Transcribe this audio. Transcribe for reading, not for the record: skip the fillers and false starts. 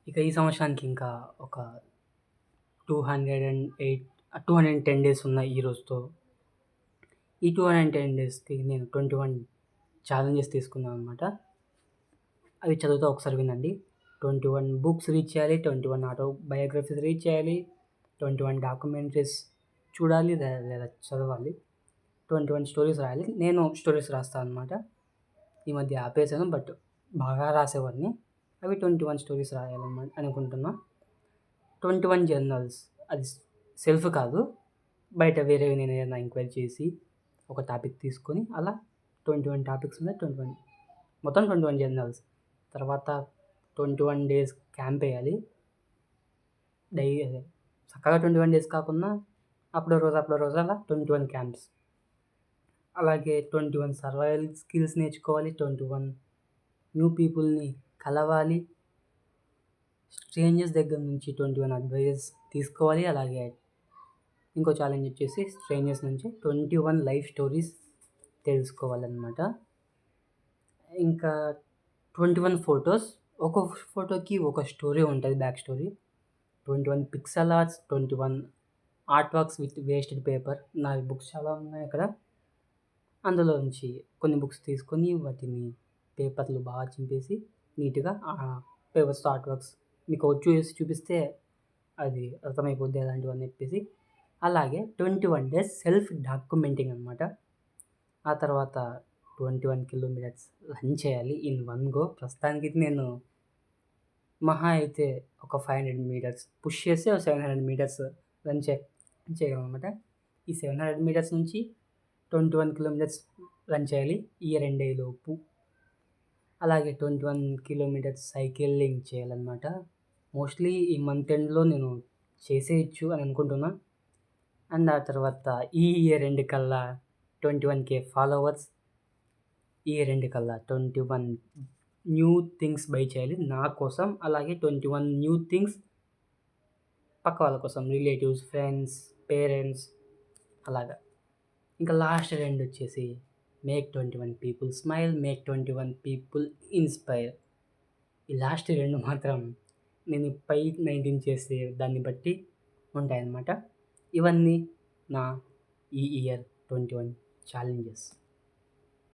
ఇక ఈ సంవత్సరానికి ఇంకా ఒక 210 డేస్ ఉన్నాయి ఈ రోజుతో. ఈ 210 డేస్‌కి నేను 21 ఛాలెంజెస్ తీసుకున్నాననమాట. అవి చదువుతా ఒకసారి వినండి. 21 బుక్స్ రీడ్ చేయాలి, 21 ఆటోబయోగ్రఫీస్ రీడ్ చేయాలి, 21 డాక్యుమెంటరీస్ చూడాలి లేదా చదవాలి, 21 స్టోరీస్ రాయాలి. నేను స్టోరీస్ రాస్తా అనమాట. ఈ మధ్య ఆపేసాను, బట్ బాగా రాసేవాడిని. అవి 21 స్టోరీస్ రాయాలన్నమాట అనుకుంటున్నా. 21 జర్నల్స్, అది సెల్ఫ్ కాదు, బయట వేరేవి నేను ఏదైనా ఎంక్వైరీ చేసి ఒక టాపిక్ తీసుకొని అలా 21 టాపిక్స్ ఉన్నాయి. మొత్తం 21 జర్నల్స్. తర్వాత 21 డేస్ క్యాంప్ వేయాలి. అదే చక్కగా 21 డేస్ కాకుండా అప్పుడో రోజు అలా 21 క్యాంప్స్. అలాగే 21 సర్వైవల్ స్కిల్స్ నేర్చుకోవాలి, 21 న్యూ పీపుల్ని కలవాలి, స్ట్రేంజర్స్ దగ్గర నుంచి 21 అడ్వైజెస్ తీసుకోవాలి. అలాగే ఇంకో ఛాలెంజ్ వచ్చేసి స్ట్రేంజర్స్ నుంచి 21 లైఫ్ స్టోరీస్ తెలుసుకోవాలన్నమాట. ఇంకా 21 ఫొటోస్, ఒక్కొక్క ఫోటోకి ఒక స్టోరీ ఉంటుంది, back story. 21 pixel arts, 21 art works with wasted paper. నా బుక్స్ చాలా ఉన్నాయి అక్కడ. అందులో నుంచి కొన్ని బుక్స్ తీసుకొని వాటిని పేపర్లు బాగా చింపేసి నీట్గా పేపర్స్తో ఆర్ట్ వర్క్స్ మీకు చూసి చూపిస్తే అది అర్థమైపోద్ది అలాంటివన్నీ చెప్పేసి. అలాగే 21 డేస్ సెల్ఫ్ డాక్యుమెంటింగ్ అనమాట. ఆ తర్వాత 21 కిలోమీటర్స్ రన్ చేయాలి ఇన్ వన్ గో. ప్రస్తుతానికి నేను మహా అయితే ఒక 500 మీటర్స్ పుష్ చేస్తే 700 మీటర్స్ రన్ చేయగలనమాట. ఈ 700 మీటర్స్ నుంచి 21 కిలోమీటర్స్ రన్ చేయాలి ఈ 2 లోపు. అలాగే 21 కిలోమీటర్స్ సైక్లింగ్ చేయాలన్నమాట. మోస్ట్లీ ఈ మంత్ ఎండ్లో నేను చేసేయచ్చు అని అనుకుంటున్నా. అండ్ ఆ తర్వాత ఈ ఇయర్ ఎండ్ కల్లా 21K ఫాలోవర్స్, ఈ ఇయర్ ఎండ్ కల్లా 21 న్యూ థింగ్స్ బై చేయాలి నా కోసం. అలాగే 21 న్యూ థింగ్స్ పక్క వాళ్ళ కోసం, రిలేటివ్స్, ఫ్రెండ్స్, పేరెంట్స్ అలాగా. ఇంకా లాస్ట్ 2 వచ్చేసి make 21 people smile, make 21 people inspire. ఈ లాస్ట్ 2 మాత్రం నేను పై 19 చేసే దాన్ని బట్టి ఉంటాయన్నమాట. ఇవన్నీ నా ఈ ఇయర్ 21 ఛాలెంజెస్.